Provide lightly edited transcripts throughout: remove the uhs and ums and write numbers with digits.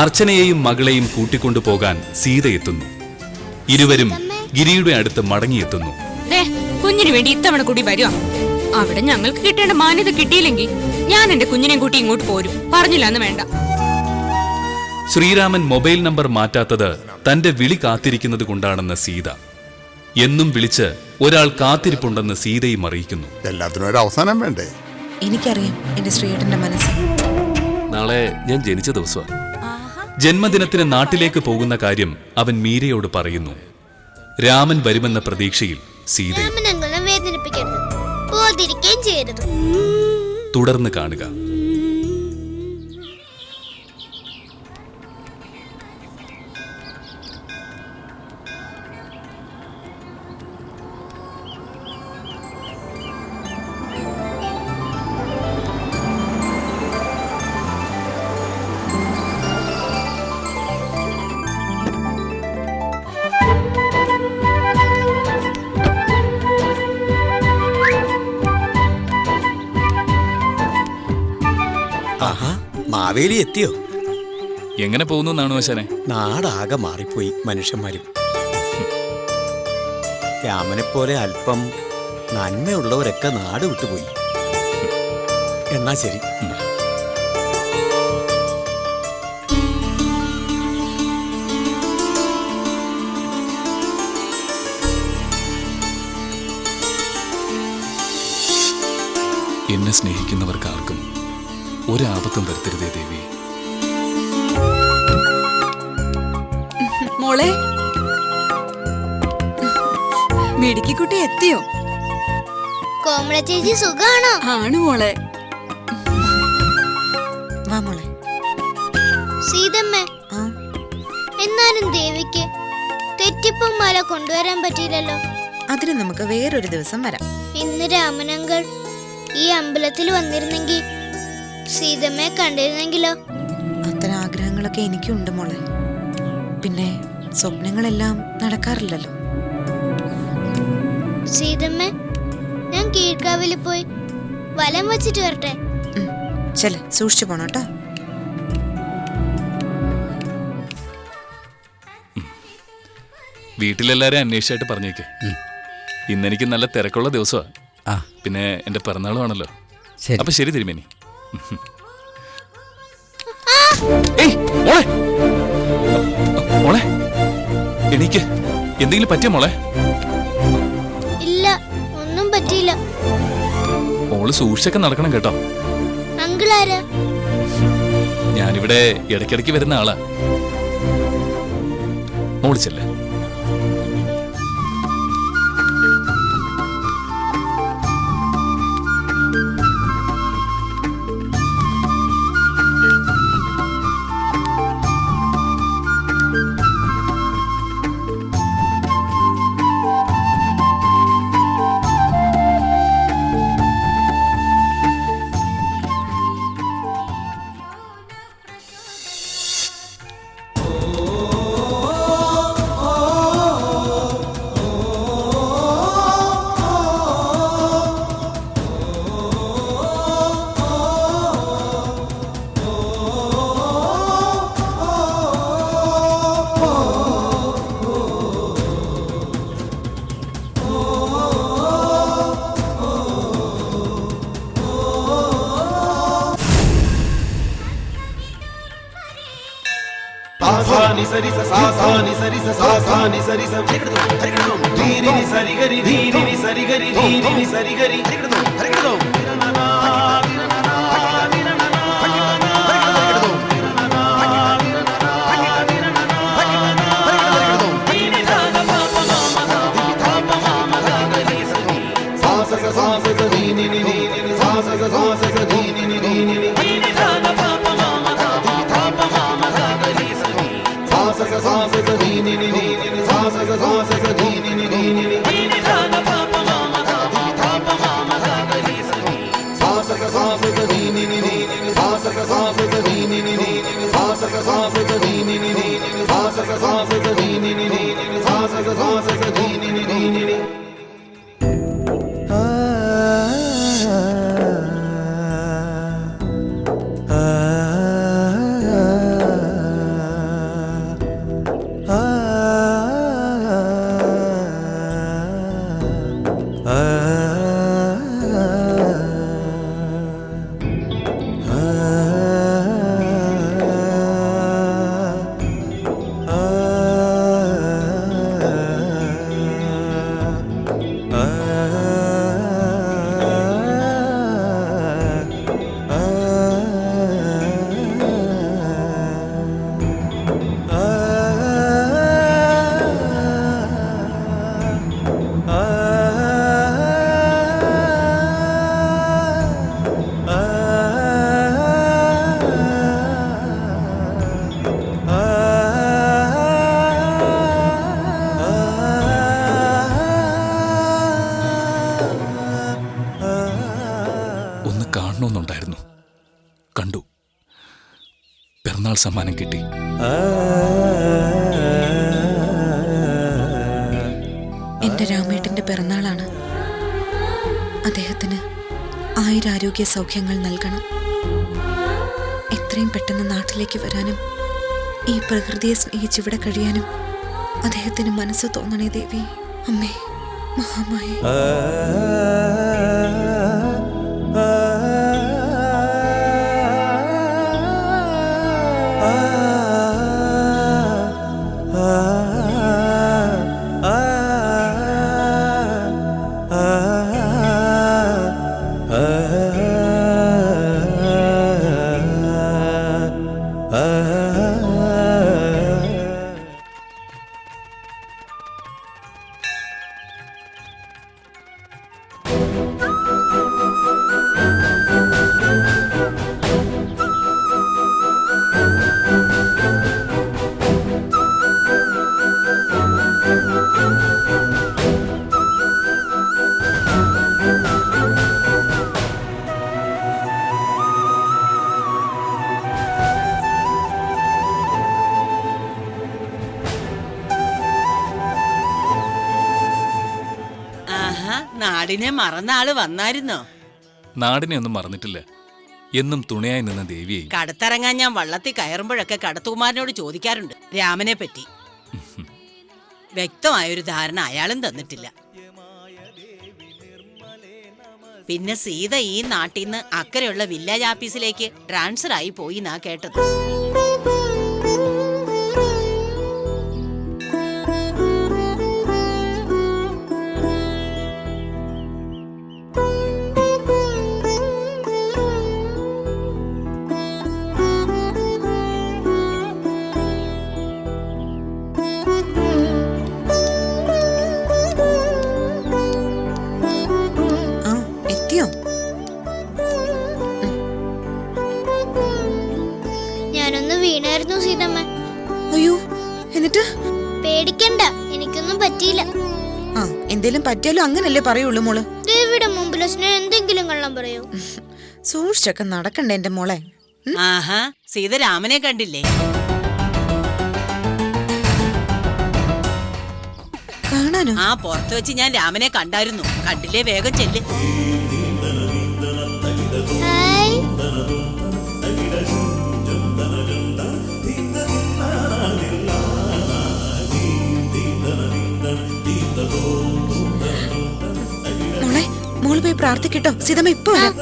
അർച്ചനയെയും മകളെയും കൂട്ടിക്കൊണ്ടുപോകാൻ സീത എത്തുന്നു. ഇരുവരും ഗിരിയുടെ അടുത്ത് മടങ്ങിയെത്തുന്നു. കുഞ്ഞിന് വേണ്ടി ഇത്തവണ കൂടി വരുവാ. അവിടെ ഞങ്ങൾക്ക് കിട്ടേണ്ട മാന്യത കിട്ടിയില്ലെങ്കിൽ ഞാൻ എന്റെ കുഞ്ഞിനെയും കൂട്ടി ഇങ്ങോട്ട് പോരും. പറഞ്ഞില്ലാന്ന് വേണ്ട. ശ്രീരാമൻ മൊബൈൽ നമ്പർ മാറ്റാത്തത് തന്റെ വിളി കാത്തിരിക്കുന്നത് കൊണ്ടാണെന്ന് സീത. എന്നും വിളിച്ച് ഒരാൾ കാത്തിരിപ്പുണ്ടെന്ന് സീതയും അറിയിക്കുന്നു. എല്ലാത്തിനും ഒരു അവസാനം വേണ്ടേ? എനിക്കറിയാം എന്റെ ശ്രീയേട്ടന്റെ മനസ്സ്. നാളെ ഞാൻ ജനിച്ച ദിവസമാണ്. ജന്മദിനത്തിന് നാട്ടിലേക്ക് പോകുന്ന കാര്യം അവൻ മീരയോട് പറയുന്നു. രാമൻ വരുമെന്ന പ്രതീക്ഷയിൽ സീത. തുടർന്ന് കാണുക. മാവേലി എത്തിയോ? എങ്ങനെ പോകുന്നു നാണുവശനെ? നാടാകെ മാറിപ്പോയി. മനുഷ്യന്മാരും രാമനെ പോലെ അല്പം നന്മയുള്ളവരൊക്കെ നാട് വിട്ടുപോയി. എന്നാ ശരി. എന്നെ സ്നേഹിക്കുന്നവർക്കാർക്കും ഒരാപത്തും വരുത്തരുതേ ദേവി. മോളെ, മിടുക്കിക്കുട്ടി എത്തിയോ? കോമള ചേച്ചി സുഖാണോ? ആണ് മോളെ. വാ മോളെ. സീതമ്മ, എന്നാലും ദേവിക്ക് തെറ്റിപ്പം മാല കൊണ്ടുവരാൻ പറ്റിയില്ലല്ലോ. അതിന് നമുക്ക് വേറൊരു ദിവസം വരാം. ഇന്ന് രാമനങ്കൾ ഈ അമ്പലത്തിൽ വന്നിരുന്നെങ്കിൽ സീതമ്മയെ കണ്ടിരുന്നെങ്കിലോ? അത്തരം ആഗ്രഹങ്ങളൊക്കെ എനിക്കുണ്ട് മോളെ. പിന്നെ സ്വപ്നങ്ങളെല്ലാം നടക്കാറില്ലല്ലോ. സീതമ്മ, ഞാൻ കീഴ്ക്കാവിൽ പോയി വലം വച്ചിട്ട് വരട്ടെ. ചെല സൂക്ഷിച്ചു പോണോട്ടോ. വീട്ടിലെല്ലാരും അന്വേഷിച്ചായിട്ട് പറഞ്ഞേക്ക്. ഇന്നെനിക്ക് നല്ല തിരക്കുള്ള ദിവസമാണ്. പിന്നെ എന്റെ പിറന്നാളുമാണല്ലോ. അപ്പൊ ശരി തിരുമേനി. മോളെ എനിക്ക് എന്തെങ്കിലും പറ്റിയ മോളെ? ഇല്ല, ഒന്നും പറ്റിയില്ല. മോള് സൂക്ഷിച്ചൊക്കെ നടക്കണം കേട്ടോ. അങ്കിളാരാ? ഞാനിവിടെ ഇടയ്ക്കിടയ്ക്ക് വരുന്ന ആളാ. മോള് ചെല്ലേ. ni sari sa sa ni sari sa sa ni sari sa dhi ni sari gari dhi ni sari gari dhi ni sari gari ഒന്ന് കാണണമെന്നുണ്ടായിരുന്നു. കണ്ടു. പിറന്നാൾ സമ്മാനം കിട്ടി. എന്റെ രാമേട്ടന്റെ പിറന്നാളാണ്. അദ്ദേഹത്തിന് 1000 ആരോഗ്യ സൗഖ്യങ്ങൾ നൽകണം. എത്രയും പെട്ടെന്ന് നാട്ടിലേക്ക് വരാനും ഈ പ്രകൃതിയെ സ്നേഹിച്ചിവിടെ കഴിയാനും അദ്ദേഹത്തിന് മനസ്സ് തോന്നണേ ദേവി. അമ്മേ മഹാമായേ. നാടിനെ മറന്ന ആള് വന്നായിരുന്നോ? നാടിനെ ഒന്നും മറന്നിട്ടില്ല. എന്നും തുണയായി നിന്ന ദേവിയെ. കടത്തിറങ്ങാൻ ഞാൻ വള്ളത്തിൽ കയറുമ്പോഴൊക്കെ കടത്തുകുമാരനോട് ചോദിക്കാറുണ്ട് രാമനെ പറ്റി. വ്യക്തമായൊരു ധാരണ അയാളും തന്നിട്ടില്ല. പിന്നെ സീത ഈ നാട്ടിൽ നിന്ന് അക്കരെയുള്ള വില്ലേജ് ഓഫീസിലേക്ക് ട്രാൻസ്ഫർ ആയി പോയി എന്നാ കേട്ടത്. ഞാനൊന്ന് വീണായിരുന്നു സീതമ്മ. അയ്യോ, എന്നിട്ട്? പേടിക്കണ്ട, എനിക്കൊന്നും പറ്റിയില്ല. ആ, എന്തേലും പറ്റിയാലും അങ്ങനല്ലേ പറയുള്ളൂ മോള്. ദേവിയുടെ മുമ്പിൽ അച്ഛനെ എന്തെങ്കിലും കള്ളം പറയൂ. സൂക്ഷിച്ചൊക്കെ നടക്കണ്ടേ എന്റെ മോളെ. ആഹാ, സീത രാമനെ കണ്ടില്ലേ? കാണാനോ? ആ, പുറത്ത് വെച്ച് ഞാൻ രാമനെ കണ്ടായിരുന്നു. കണ്ടില്ലേ? വേഗം ചെല്ല്. ഹായ്. മോളെ, മോള് പോയി പ്രാർത്ഥിക്കട്ടോ. സീതമ്മ ഇപ്പൊ വരാം.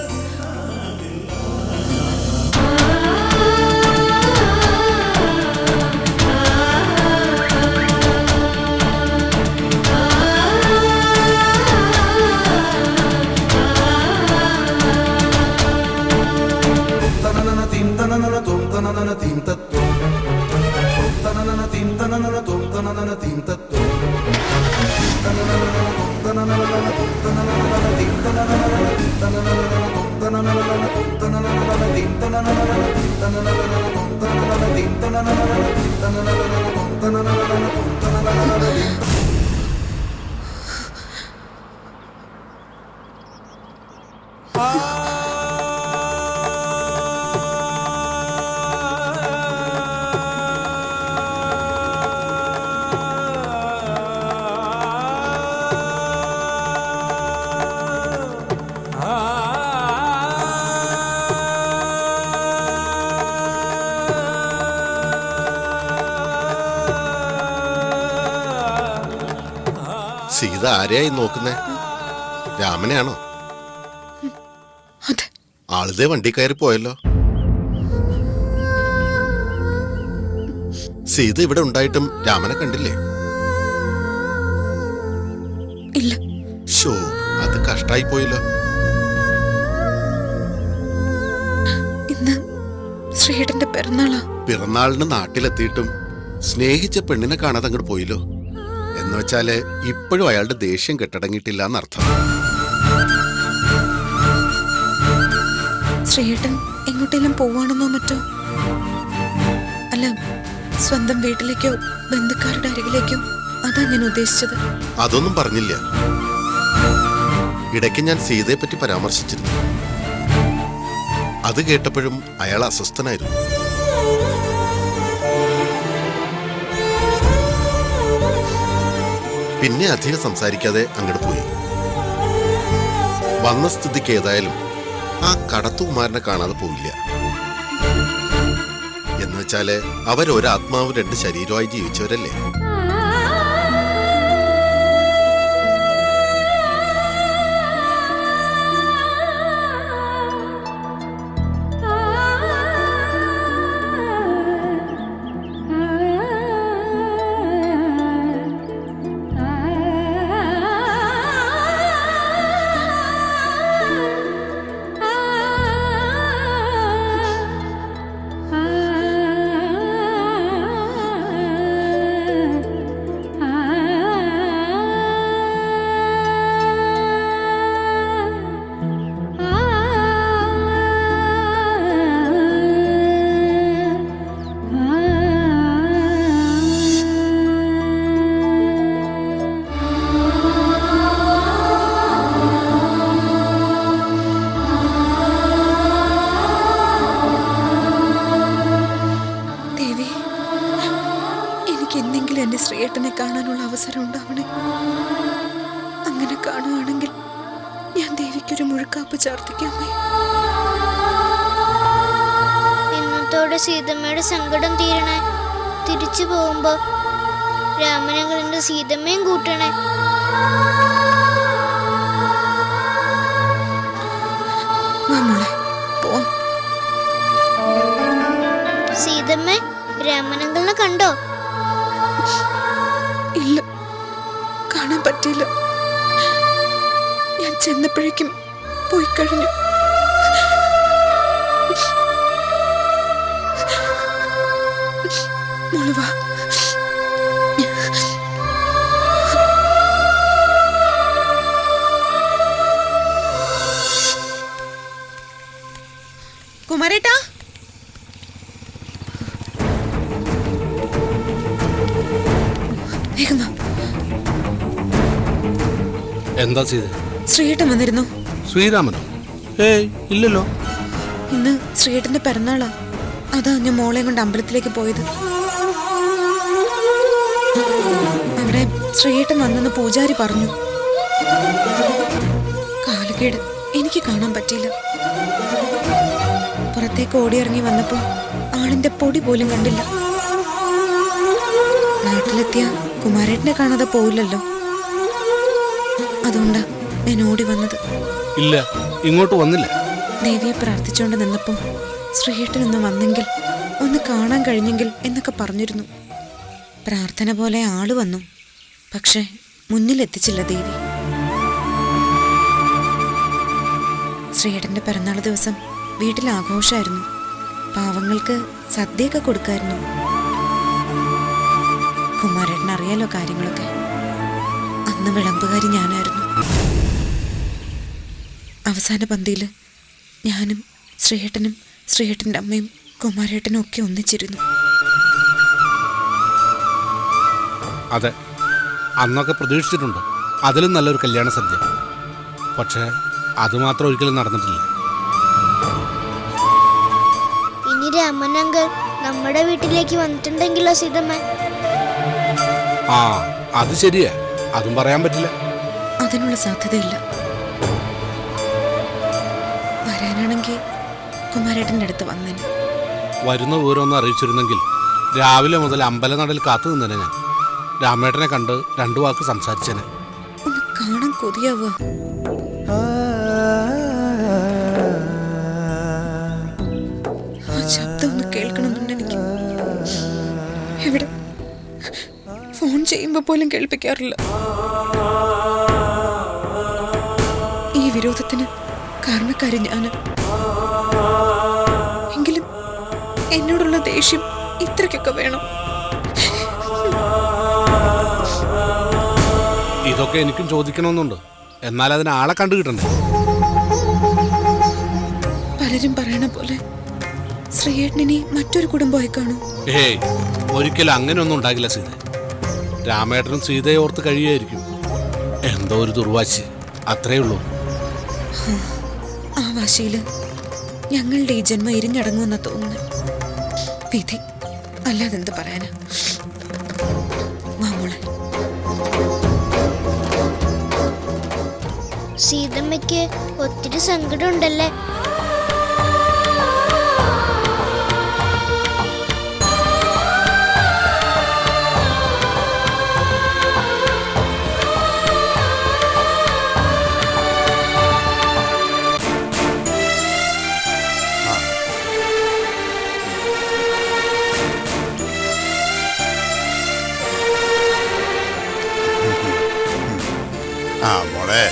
സീത ആരെയായി നോക്കുന്നേ? രാമനെയാണോ? ആളിതേ വണ്ടി കയറി പോയല്ലോ. സീത ഇവിടെ ഉണ്ടായിട്ടും രാമനെ കണ്ടില്ലേ? ഇല്ല. ഷോ, അത് കഷ്ടായി പോയല്ലോ. ഇന്ന് ശ്രീയേട്ടന്റെ പിറന്നാളാ. പിറന്നാളിന് നാട്ടിലെത്തിയിട്ടും സ്നേഹിച്ച പെണ്ണിനെ കാണാതെ അങ്ങോട്ട് പോയില്ലോ. എന്ന് വെച്ചാല് ഇപ്പോഴും അയാളുടെ ദേഷ്യം കെട്ടടങ്ങിയിട്ടില്ല എന്നർത്ഥം. ശ്രീയേട്ടൻ എങ്ങോട്ടെങ്കിലും പോവാണെന്നോ മറ്റോ? അല്ല, സ്വന്തം വീട്ടിലേക്കോ ബന്ധുക്കാരുടെ അരികിലേക്കോ? അതാ ഞാൻ ഉദ്ദേശിച്ചത്. അതൊന്നും പറഞ്ഞില്ല. ഇടയ്ക്ക് ഞാൻ സീതയെ പറ്റി പരാമർശിച്ചിരുന്നു. അത് കേട്ടപ്പോഴും അയാൾ അസ്വസ്ഥനായിരുന്നു. പിന്നെ അധികം സംസാരിക്കാതെ അങ്ങോട്ട് പോയി. വന്ന സ്ഥിതിക്ക് ഏതായാലും ആ കടത്തുകുമാരനെ കാണാതെ പോയില്ല. എന്നുവെച്ചാല് അവരൊരാത്മാവും 2 ശരീരമായി ജീവിച്ചവരല്ലേ. എന്നെങ്കിലും എന്റെ ശ്രീയേട്ടനെ കാണാനുള്ള അവസരം ഉണ്ടാവണേ. അങ്ങനെ കാണുകയാണെങ്കിൽ ഞാൻ ദേവിക്കൊരു മുഴുക്കാപ്പ് ചാർത്തിക്കാമേ. ഇന്നത്തോടെ സീതമ്മയുടെ സങ്കടം തീരണേ. തിരിച്ചു പോകുമ്പോ രാമനങ്ങളുടെ സീതമ്മയും കൂട്ടണേ. സീതമ്മ രാമനങ്ങളെ കണ്ടോ? ഇല്ല, കാണാൻ പറ്റിയില്ല. ഞാൻ ചെന്നപ്പോഴേക്കും പോയി കഴിഞ്ഞു. മോളുവാ. കുമാരേട്ടാ, എന്താ ചെയ്ത്? ശ്രീയേട്ടൻ വന്നിരുന്നു. ശ്രീരാമനോ? ഏയ് ഇല്ലല്ലോ. ഇന്ന് ശ്രീയേട്ടന്റെ പിറന്നാളാ. അതാ ഞാൻ മോളെ കൊണ്ട് അമ്പലത്തിലേക്ക് പോയത്. അവിടെ ശ്രീയേട്ടൻ വന്നെന്ന് പൂജാരി പറഞ്ഞു. കാലുകേട്, എനിക്ക് കാണാൻ പറ്റിയില്ല. പുറത്തേക്ക് ഓടിയിറങ്ങി വന്നപ്പോ ആളിന്റെ പൊടി പോലും കണ്ടില്ല. നാട്ടിലെത്തിയ കുമാരേട്ടനെ കാണാതെ പോയില്ലല്ലോ. അതുകൊണ്ടാ ഞാൻ ഓടി വന്നത്. ഇല്ല, ഇങ്ങോട്ട് വന്നില്ല. ദേവിയെ പ്രാർത്ഥിച്ചുകൊണ്ട് നിന്നപ്പോ ശ്രീയേട്ടൻ ഒന്ന് വന്നെങ്കിൽ, ഒന്ന് കാണാൻ കഴിഞ്ഞെങ്കിൽ എന്നൊക്കെ പറഞ്ഞിരുന്നു. പ്രാർത്ഥന പോലെ ആള് വന്നു. പക്ഷെ മുന്നിലെത്തിച്ചില്ല ദേവി. ശ്രീയേട്ടന്റെ പിറന്നാൾ ദിവസം വീട്ടിൽ ആഘോഷമായിരുന്നു. പാവങ്ങൾക്ക് സദ്യയൊക്കെ കൊടുക്കായിരുന്നു. കുമാരേട്ടൻ അറിയാലോ കാര്യങ്ങളൊക്കെ. അന്ന് വിളമ്പുകാരി ഞാനായിരുന്നു. അവസാന പന്തിയിൽ ഞാനും ശ്രീയേട്ടനും ശ്രീയേട്ടൻ്റെ അമ്മയും കുമാരേട്ടനും ഒക്കെ ഒന്നിച്ചിരുന്നു. അതെ, അന്നൊക്കെ പ്രതീക്ഷിച്ചിട്ടുണ്ട് അതിലും നല്ലൊരു കല്യാണ സദ്യ. പക്ഷേ അത് മാത്രം ഒരിക്കലും നടന്നിട്ടില്ല. ഇനി രാമനങ്കൽ നമ്മുടെ വീട്ടിലേക്ക് വന്നിട്ടുണ്ടെങ്കിലോ സീതമ്മ? ആ, അത് ശരിയാ. അതും പറയാൻ പറ്റില്ല. അതിനുള്ള സാധ്യതയില്ല. വരാനാണെങ്കിൽ കുമാരേട്ടൻ്റെ അടുത്ത് വന്നേനെ. വരുന്ന വിവരമൊന്നും അറിയിച്ചിരുന്നെങ്കിൽ രാവിലെ മുതൽ അമ്പലനടയിൽ കാത്തു നിന്നേനെ ഞാൻ. രാമേട്ടനെ കണ്ട് 2 വാക്ക് സംസാരിച്ചേനെ. ഒന്ന് കാണാൻ കൊതിയാവുക. ആ ശബ്ദം ഒന്ന് കേൾക്കണമെന്നുണ്ട് എനിക്ക്. എവിടെ? ഫോൺ ചെയ്യുമ്പോ പോലും കേൾപ്പിക്കാറില്ല. ഈ വിരോധത്തിന് കാരണക്കാരി ഞാന്. എങ്കിലും എന്നോടുള്ള ദേഷ്യം ഇത്രയ്ക്കൊക്കെ വേണം? ഇതൊക്കെ എനിക്കും ചോദിക്കണമെന്നുണ്ട്. എന്നാൽ അതിന് ആളെ കണ്ടു കിട്ടണ്ടേ? പലരും പറയണ പോലെ ശ്രീയേട്ടനി മറ്റൊരു കുടുംബമായി കാണൂ. ഏയ്, ഒരിക്കലും അങ്ങനെയൊന്നും ഉണ്ടാകില്ല സീത. രാമേട്ടനും സീതയെ ഓർത്ത് കഴിയുമായിരിക്കും. എന്തോ ഒരു ദുർവാശി, അത്രേ ഉള്ളൂ. ആ വാശിയില് ഞങ്ങളുടെ ഈ ജന്മം ഇരിഞ്ഞടങ്ങുമെന്ന തോന്നുന്നു. വിധി അല്ലാതെന്ത് പറയാനാ. വാ മോളെ. സീതമ്മയ്ക്ക് ഒത്തിരി സങ്കടം ഉണ്ടല്ലേ? ആ മോളെ,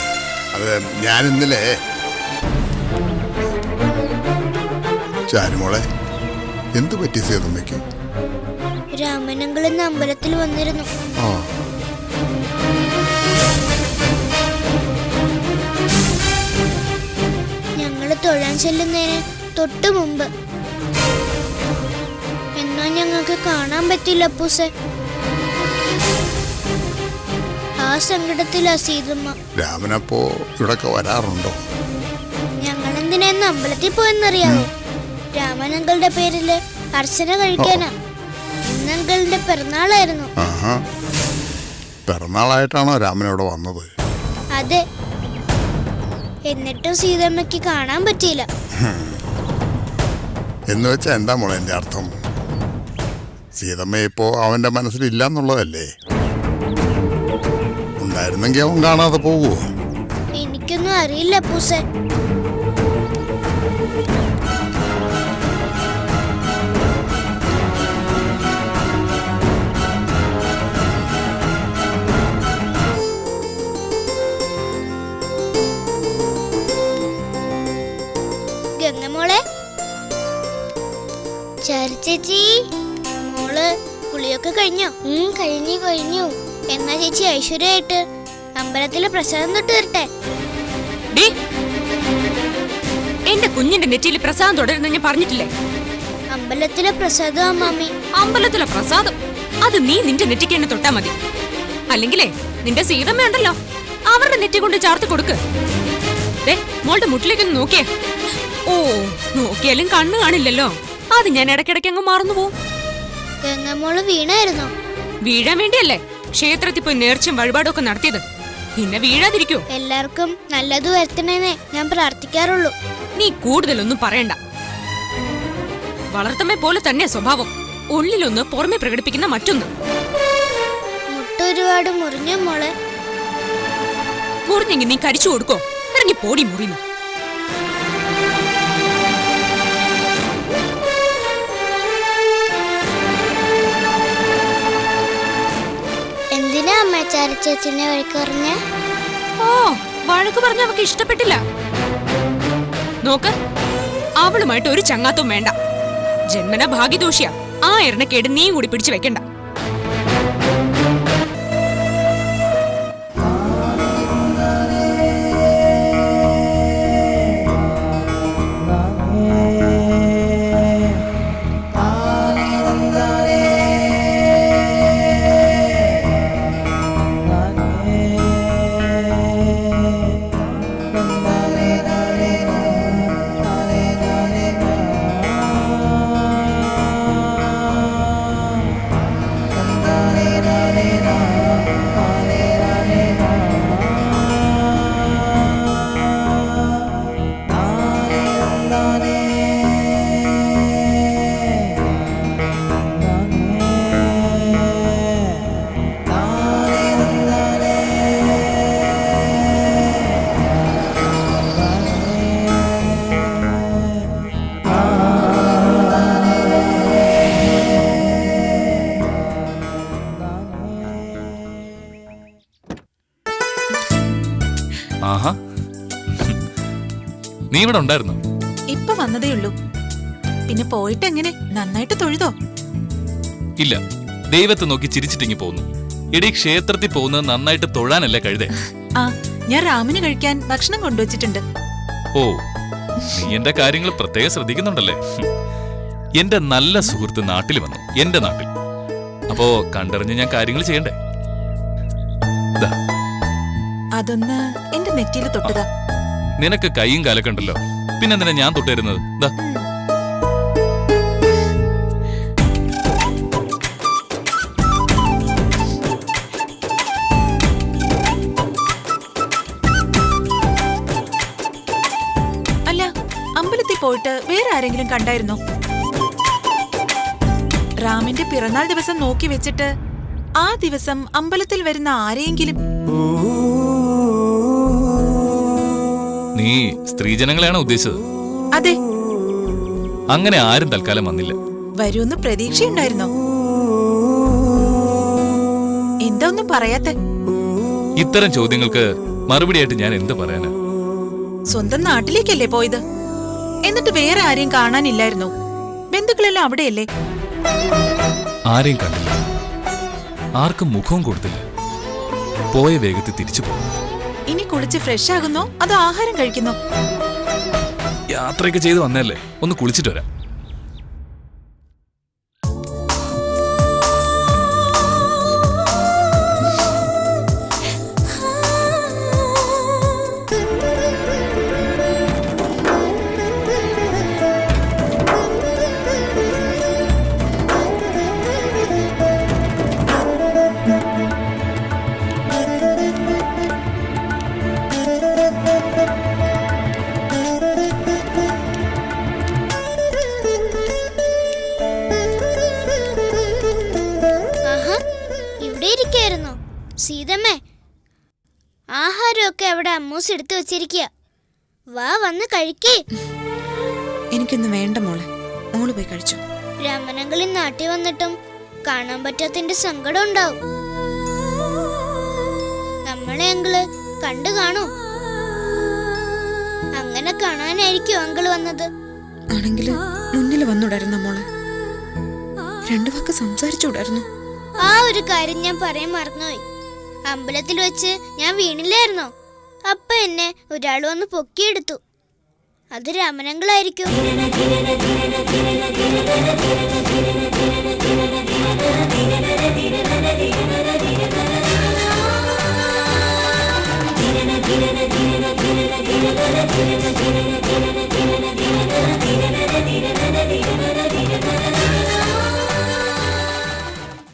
അത് ഞാൻ ഇന്നലെ ചാരുമോളെ, എന്തു പറ്റി സീതമ്മയ്ക്ക്? രാമനങ്കളിന്ന് അമ്പലത്തിൽ വന്നിരുന്നു. ആ ഞങ്ങള് തൊഴാൻ ചെല്ലുന്നതിന് തൊട്ടു മുമ്പ്. എന്നാ ഞങ്ങൾക്ക് കാണാൻ പറ്റില്ല പൂസെ. ആ സങ്കടത്തിലാ സീതമ്മ. രാമനപ്പോ ഇവിടൊക്കെ വരാറുണ്ടോ? ഞങ്ങൾ എന്തിനാന്ന് അമ്പലത്തിൽ പോയെന്നറിയാമോ? രാമനങ്കളുടെ പേരില് അർച്ചന കഴിക്കാനാ. ഇന്നങ്കളുടെ പിറന്നാളായിരുന്നു. ആഹാ, പിറന്നാളായിട്ടാണോ രാമൻ ഇവിടെ വന്നത്? അതെ. എന്നിട്ടും സീതമ്മയ്ക്ക് കാണാൻ പറ്റിയില്ല. എന്ന് വെച്ചാ എന്താ മോളെ എന്റെ അർത്ഥം? സീതമ്മ ഇപ്പോ അവന്റെ മനസ്സിലില്ല എന്നുള്ളതല്ലേ? ഉണ്ടായിരുന്നെങ്കിൽ അവൻ കാണാതെ പോവോ? എനിക്കൊന്നും അറിയില്ല പൂസെ. ഗംഗമോളെ, ചേച്ചി മോള് കുളിയൊക്കെ കഴിഞ്ഞോ? കഴിഞ്ഞു. എന്നാ ചേച്ചി ഐശ്വര്യമായിട്ട് അമ്പലത്തിലെ പ്രസാദം തൊട്ട് തരട്ടെ. എന്റെ കുഞ്ഞിന്റെ നെറ്റിയിൽ പ്രസാദം തുടരുന്ന ഞാൻ പറഞ്ഞിട്ടില്ലേ? അമ്പലത്തിലെ പ്രസാദം മാമി. അമ്പലത്തിലെ പ്രസാദം അത് നീ നിന്റെ നെറ്റിക്ക് തന്നെ തൊട്ടാ മതി. അല്ലെങ്കിലേ നിന്റെ സീതമ്മ ഉണ്ടല്ലോ, അവരുടെ നെറ്റി കൊണ്ട് ചാർത്ത് കൊടുക്ക്. മോളുടെ മുട്ടിലേക്കൊന്ന് നോക്കിയേ. ഓ, നോക്കിയാലും കണ്ണു കാണില്ലല്ലോ. അത് ഞാൻ ഇടയ്ക്കിടയ്ക്ക് അങ്ങ് മറന്നു പോവും. ഗംഗമോള് വീണായിരുന്നോ? വീഴാൻ വേണ്ടിയല്ലേ ക്ഷേത്രത്തിൽ പോയി നേർച്ചയും വഴിപാടും ഒക്കെ നടത്തിയത്. പിന്നെ വീഴാതിരിക്കോ? എല്ലാവർക്കും നല്ലത് വരുത്തണേന്നേ ഞാൻ പ്രാർത്ഥിക്കാറുള്ളൂ. നീ കൂടുതലൊന്നും പറയണ്ട. വളർത്തമ്മ പോലെ തന്നെ സ്വഭാവം. ഉള്ളിലൊന്ന് പുറമെ പ്രകടിപ്പിക്കുന്ന മറ്റൊന്ന്. മുട്ട ഒരുപാട് മുറിഞ്ഞ മോളെ. മുറിഞ്ഞെങ്കിൽ നീ കരിച്ചു കൊടുക്കോ? ഇറങ്ങി പോടി മുറിഞ്ഞു. എന്തിനാ അമ്മ ചേച്ചിനെ വഴക്ക് പറഞ്ഞ? ഓ, വഴക്ക് പറഞ്ഞ അവക്ക് ഇഷ്ടപ്പെട്ടില്ല. നോക്ക്, അവളുമായിട്ട് ഒരു ചങ്ങാത്തും വേണ്ട. ജന്മന ഭാഗ്യദോഷിയാ. ആ എണ്ണക്കേട് നീയും കൂടി പിടിച്ചു വെക്കണ്ട. ആഹാ, നീ ഇവിടെ ഉണ്ടായിരുന്നു? ഇപ്പൊ വന്നതേ ഉള്ളൂ. പിന്നെ പോയിട്ട് എങ്ങനെ? നന്നായിട്ട് തൊഴുതോ? ഇല്ല, ദൈവത്തെ നോക്കി ചിരിച്ചിട്ടിങ്ങി പോന്നു. ഇടീ, ക്ഷേത്രത്തിൽ പോകുന്നത് നന്നായിട്ട് തൊഴാനല്ലേ കഴുതേ? ആ, ഞാൻ രാമന് കഴിക്കാൻ ഭക്ഷണം കൊണ്ടുവച്ചിട്ടുണ്ട്. ഓ, നീ എന്റെ കാര്യങ്ങൾ പ്രത്യേകം ശ്രദ്ധിക്കുന്നുണ്ടല്ലേ? എന്റെ നല്ല സുഹൃത്ത് നാട്ടിൽ വന്നു, എന്റെ നാട്ടിൽ. അപ്പോ കണ്ടറിഞ്ഞ് ഞാൻ കാര്യങ്ങൾ ചെയ്യണ്ടേ? ദാ, അതൊന്ന് എന്റെ നെറ്റിയിൽ തൊട്ടുക. നിനക്ക് കൈയും കാലൊക്കെ ഉണ്ടല്ലോ. പിന്നെന്തിനാ ഞാൻ തൊട്ടുതരുന്നത്? ദാ അല്ല, അമ്പലത്തിൽ പോയിട്ട് വേറെ ആരെങ്കിലും കണ്ടായിരുന്നോ? റാമിന്റെ പിറന്നാൾ ദിവസം നോക്കി വെച്ചിട്ട് ആ ദിവസം അമ്പലത്തിൽ വരുന്ന ആരെയെങ്കിലും? നീ സ്ത്രീജനങ്ങളെയാണോ ഉദ്ദേശിച്ചത്? അതെ. അങ്ങനെ ആരും തൽക്കാലം വന്നില്ല. വരൂന്ന് പ്രതീക്ഷയുണ്ടായിരുന്നോ? എന്താ ഒന്നും പറയാത്തെ? ഇത്തരം ചോദ്യങ്ങൾക്ക് മറുപടിയായിട്ട് ഞാൻ എന്ത് പറയാനാ? സ്വന്തം നാട്ടിലേക്കല്ലേ പോയത്? എന്നിട്ട് വേറെ ആരെയും കാണാനില്ലായിരുന്നോ? ബന്ധുക്കളെല്ലാം അവിടെയല്ലേ? ആരെയും കണ്ടില്ല, ആർക്കും മുഖവും കൊടുത്തില്ല. പോയ വേഗത്തിൽ തിരിച്ചു പോകും. ഇനി കുളിച്ച് ഫ്രഷ് ആകുന്നോ അതോ ആഹാരം കഴിക്കുന്നോ? യാത്രയൊക്കെ ചെയ്ത് വന്നല്ലേ, ഒന്ന് കുളിച്ചിട്ട് വരാം. സീതമ്മേ, ആഹാരമൊക്കെ അവിടെ അമ്മൂസ് എടുത്തു വെച്ചിരിക്കുക. വാ, വന്ന് കഴിക്കേ. എനിക്കൊന്നും വേണ്ട മോളെ, മോള് പോയി കഴിച്ചു. രാമനങ്ങളിൽ നാട്ടിൽ വന്നിട്ടും കാണാൻ പറ്റാത്തതിന്റെ സങ്കടം ഉണ്ടാവും. നമ്മളെ അങ്കിള് കണ്ടു കാണൂ. അങ്ങനെ കാണാനായിരിക്കും അങ്കിള് വന്നത്. ആണെങ്കില് മുന്നിൽ വന്നുടായിരുന്ന മോളെ, രണ്ടു വാക്ക് സംസാരിച്ചുകൂടായിരുന്നു. ആ ഒരു കാര്യം ഞാൻ പറയാൻ മറന്നുപോയി. അമ്പലത്തിൽ വെച്ച് ഞാൻ വീണില്ലായിരുന്നോ? അപ്പൊ എന്നെ ഒരാൾ വന്ന് പൊക്കിയെടുത്തു. അത് രാമനങ്കിളായിരിക്കും.